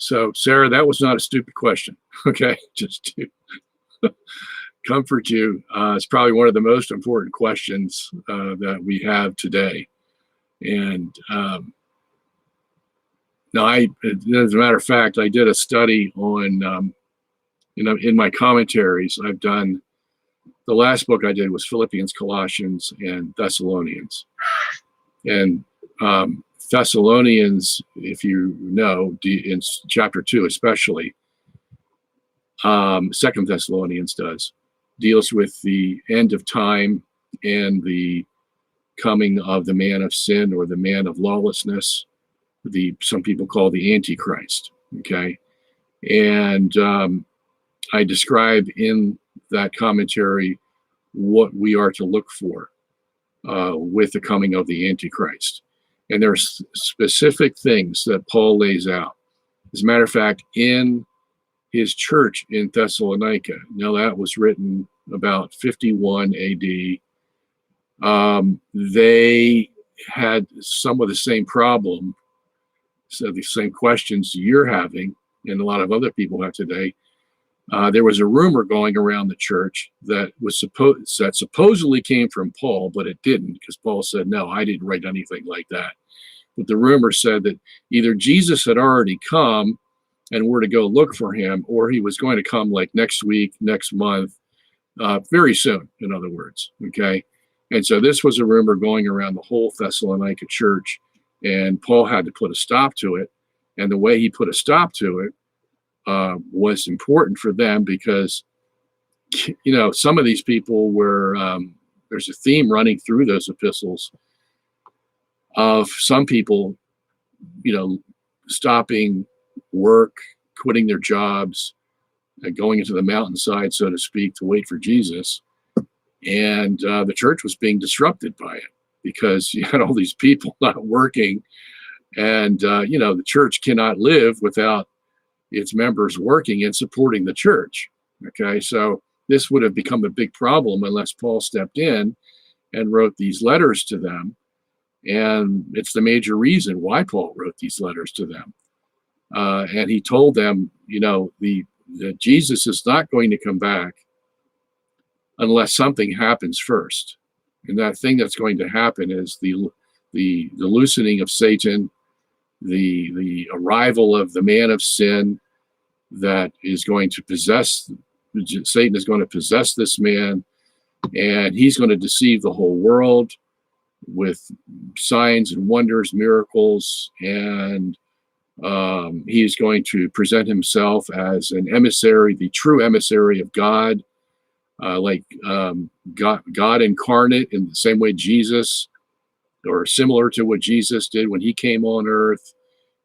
So, Sarah, that was not a stupid question. Okay, just to comfort you, it's probably one of the most important questions that we have today. And now, as a matter of fact, I did a study on, in my commentaries. I've done the last book I did was Philippians, Colossians, and Thessalonians. And Thessalonians, if you know, in chapter 2 especially, Second Thessalonians deals with the end of time and the coming of the man of sin, or the man of lawlessness, some people call the Antichrist. Okay, and I describe in that commentary what we are to look for with the coming of the Antichrist. And there's specific things that Paul lays out. As a matter of fact, in his church in Thessalonica, now that was written about 51 AD, they had some of the same problem, so the same questions you're having and a lot of other people have today. There was a rumor going around the church that supposedly came from Paul, but it didn't, because Paul said, no, I didn't write anything like that. But the rumor said that either Jesus had already come and we're to go look for him, or he was going to come like next week, next month, very soon, in other words. Okay. And so this was a rumor going around the whole Thessalonica church, and Paul had to put a stop to it. And the way he put a stop to it was important for them, because, some of these people were, there's a theme running through those epistles of some people, stopping work, quitting their jobs, going into the mountainside, so to speak, to wait for Jesus. And the church was being disrupted by it, because you had all these people not working. And, the church cannot live without its members working and supporting the church. Okay, so this would have become a big problem unless Paul stepped in and wrote these letters to them. And it's the major reason why Paul wrote these letters to them. And he told them, that Jesus is not going to come back unless something happens first. And that thing that's going to happen is the loosening of Satan, the arrival of the man of sin that is going to possess, Satan is going to possess this man, and he's going to deceive the whole world with signs and wonders, miracles, and he's going to present himself as an emissary, the true emissary of God, God incarnate, in the same way Jesus, or similar to what Jesus did when he came on earth.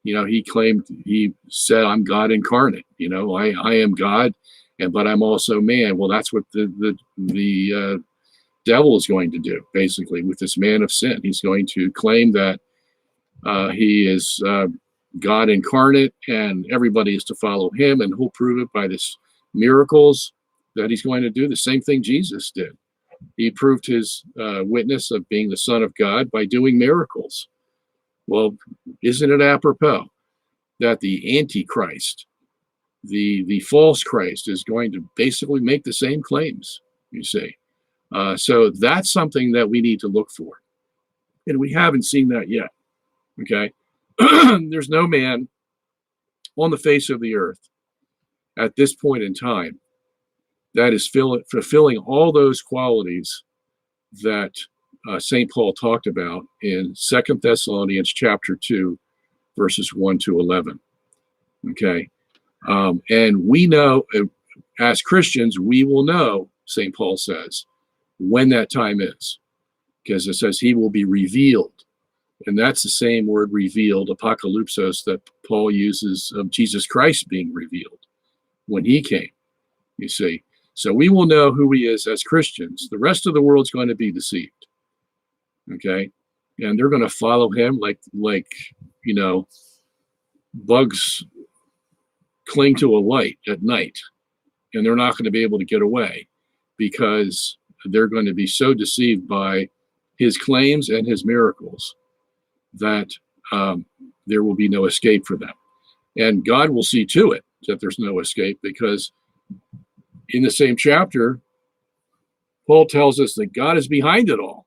He said, I'm God incarnate. I am God, but I'm also man. Well, that's what the devil is going to do, basically, with this man of sin. He's going to claim that he is God incarnate, and everybody is to follow him, and he'll prove it by this miracles that he's going to do. The same thing Jesus did. He proved his witness of being the Son of God by doing miracles. Well, isn't it apropos that the Antichrist, the false Christ, is going to basically make the same claims, you see? So that's something that we need to look for. And we haven't seen that yet, okay? There's no man on the face of the earth at this point in time that is fulfilling all those qualities that St. Paul talked about in 2 Thessalonians chapter 2, verses 1 to 11. Okay. And we know, as Christians, we will know, St. Paul says, when that time is, because it says he will be revealed. And that's the same word, revealed, apocalypsos, that Paul uses of Jesus Christ being revealed when he came, you see. So we will know who he is as Christians. The rest of the world's going to be deceived. Okay. And they're going to follow him like bugs cling to a light at night. And they're not going to be able to get away, because they're going to be so deceived by his claims and his miracles that there will be no escape for them. And God will see to it that there's no escape, because in the same chapter, Paul tells us that God is behind it all,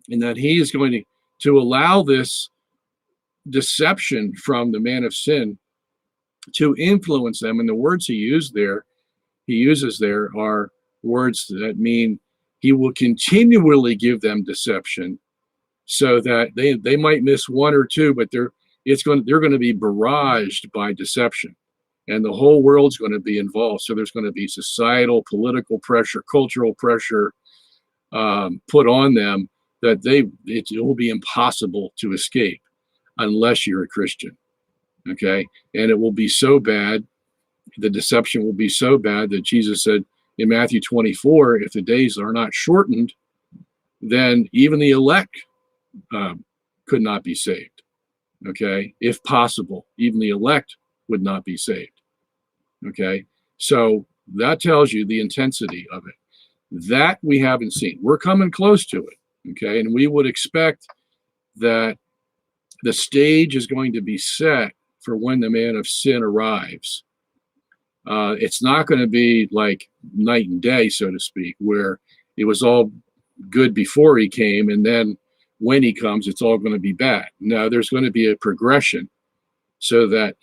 and that he is going to allow this deception from the man of sin to influence them. And the words he uses there are words that mean he will continually give them deception, so that they might miss one or two, but they're going to be barraged by deception, and the whole world's going to be involved. So there's going to be societal, political pressure, cultural pressure put on them, that it will be impossible to escape unless you're a Christian. Okay, and it will be so bad, the deception will be so bad, that Jesus said in Matthew 24, if the days are not shortened, then even the elect could not be saved. Okay, if possible, even the elect would not be saved. Okay, so that tells you the intensity of it. That we haven't seen. We're coming close to it. Okay, and we would expect that the stage is going to be set for when the man of sin arrives. It's not going to be like night and day, so to speak, where it was all good before he came, and then when he comes, it's all going to be bad. No, there's going to be a progression, so that,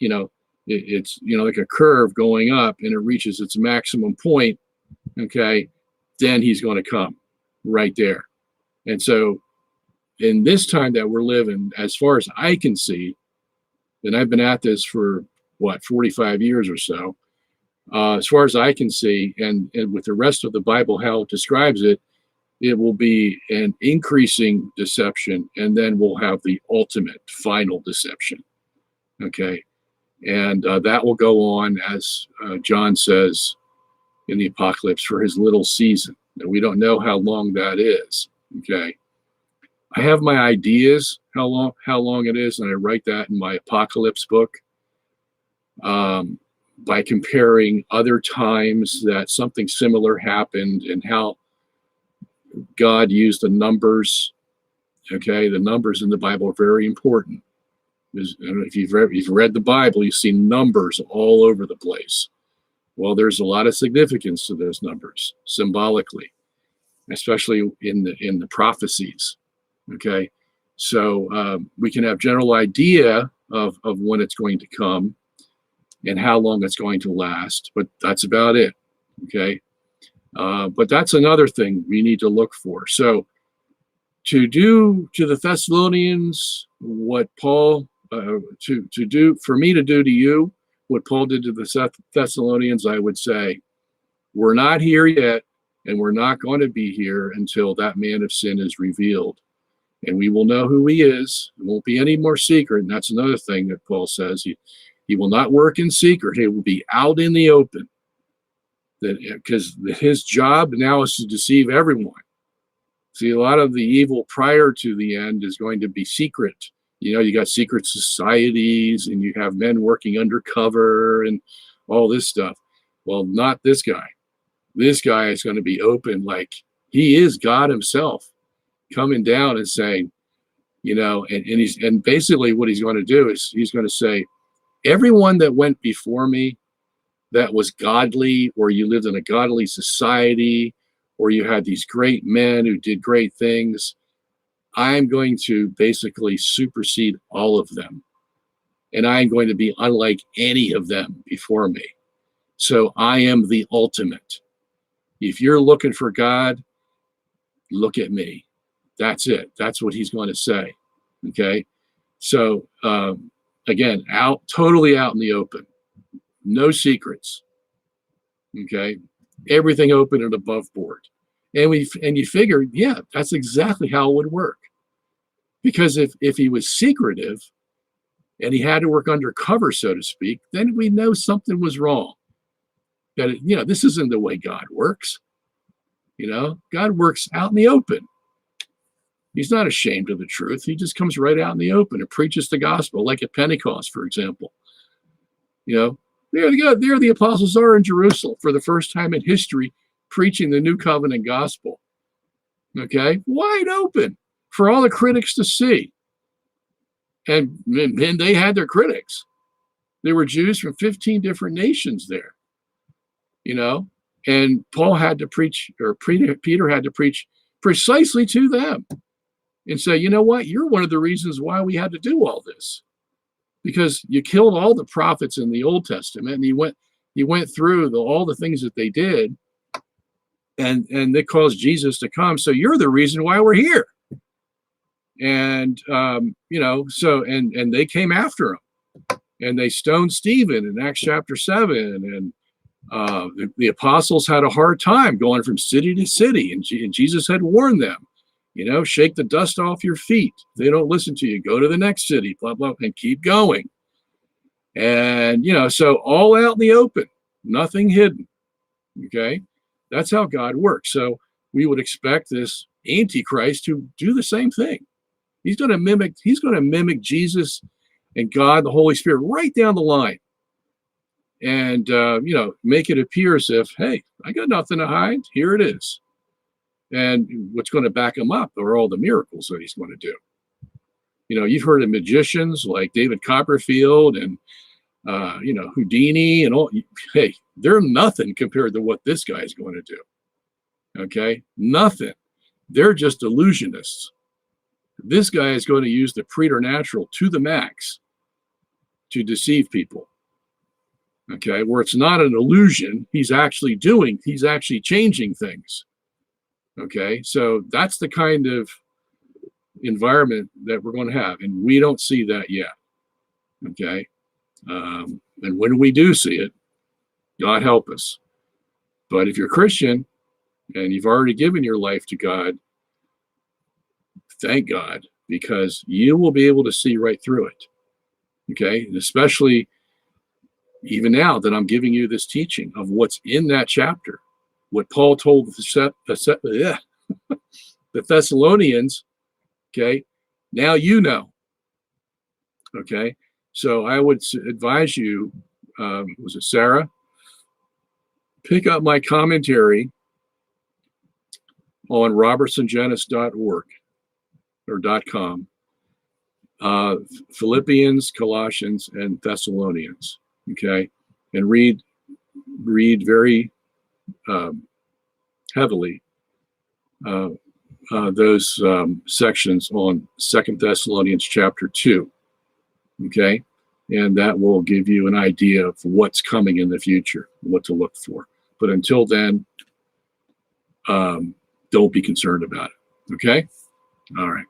it's, like a curve going up, and it reaches its maximum point. Okay, then he's going to come right there. And so in this time that we're living, as far as I can see, and I've been at this for 45 years or so, as far as I can see, and with the rest of the Bible, how it describes it, it will be an increasing deception, and then we'll have the ultimate final deception. Okay, and that will go on, as John says in the Apocalypse, for his little season. And we don't know how long that is. Okay, I have my ideas how long it is, and I write that in my Apocalypse book, by comparing other times that something similar happened, and how God used the numbers. Okay, the numbers in the Bible are very important. If you've read the Bible, you see numbers all over the place. Well, there's a lot of significance to those numbers symbolically, especially in the prophecies. Okay, so we can have general idea of when it's going to come and how long it's going to last, but that's about it. Okay, but that's another thing we need to look for. So to do to the Thessalonians what Paul to do for me to do to you what Paul did to the Thessalonians, I would say, we're not here yet, and we're not going to be here until that man of sin is revealed. And we will know who he is. It won't be any more secret. And that's another thing that Paul says. He will not work in secret. He will be out in the open. Because his job now is to deceive everyone. See, a lot of the evil prior to the end is going to be secret. You got secret societies, and you have men working undercover and all this stuff. Well, not this guy. This guy is going to be open, like he is God himself, coming down and saying, and basically what he's going to do is he's going to say, everyone that went before me that was godly, or you lived in a godly society, or you had these great men who did great things, I'm going to basically supersede all of them. And I'm going to be unlike any of them before me. So I am the ultimate. If you're looking for God, look at me. That's it. That's what he's going to say. Okay. So again, totally out in the open. No secrets. Okay. Everything open and above board. And you figure, yeah, that's exactly how it would work. Because if he was secretive and he had to work undercover, so to speak, then we know something was wrong. That this isn't the way God works. God works out in the open. He's not ashamed of the truth. He just comes right out in the open and preaches the gospel, like at Pentecost, for example. There the apostles are in Jerusalem for the first time in history, preaching the new covenant gospel. Okay, wide open for all the critics to see. And they had their critics. There were Jews from 15 different nations there, and Paul had to preach, or Peter had to preach precisely to them and say, you know what? You're one of the reasons why we had to do all this, because you killed all the prophets in the Old Testament, and he went through all the things that they did, and they caused Jesus to come. So you're the reason why we're here. And so and they came after him, and they stoned Stephen in Acts chapter 7, and the apostles had a hard time going from city to city, and Jesus had warned them, shake the dust off your feet. If they don't listen to you, go to the next city, blah, blah, and keep going. And, so all out in the open, nothing hidden. Okay. That's how God works. So we would expect this Antichrist to do the same thing. He's going to mimic Jesus and God, the Holy Spirit, right down the line. And, make it appear as if, hey, I got nothing to hide. Here it is. And what's going to back him up are all the miracles that he's going to do. You've heard of magicians like David Copperfield and, Houdini and all. Hey, they're nothing compared to what this guy is going to do. Okay? Nothing. They're just illusionists. This guy is going to use the preternatural to the max to deceive people. Okay? Where it's not an illusion, he's actually changing things. Okay? So that's the kind of environment that we're going to have, and we don't see that yet. Okay? And when we do see it, God help us. But if you're Christian and you've already given your life to God, thank God, because you will be able to see right through it. Okay? And especially even now that I'm giving you this teaching of what's in that chapter, what Paul told the Thessalonians. Okay? Now you know. Okay? So I would advise you, was it Sarah? Pick up my commentary on robertsongenis.org or .com, Philippians, Colossians, and Thessalonians. Okay, and read very heavily those sections on 2 Thessalonians chapter 2. Okay, and that will give you an idea of what's coming in the future, what to look for. But until then, don't be concerned about it. Okay, all right.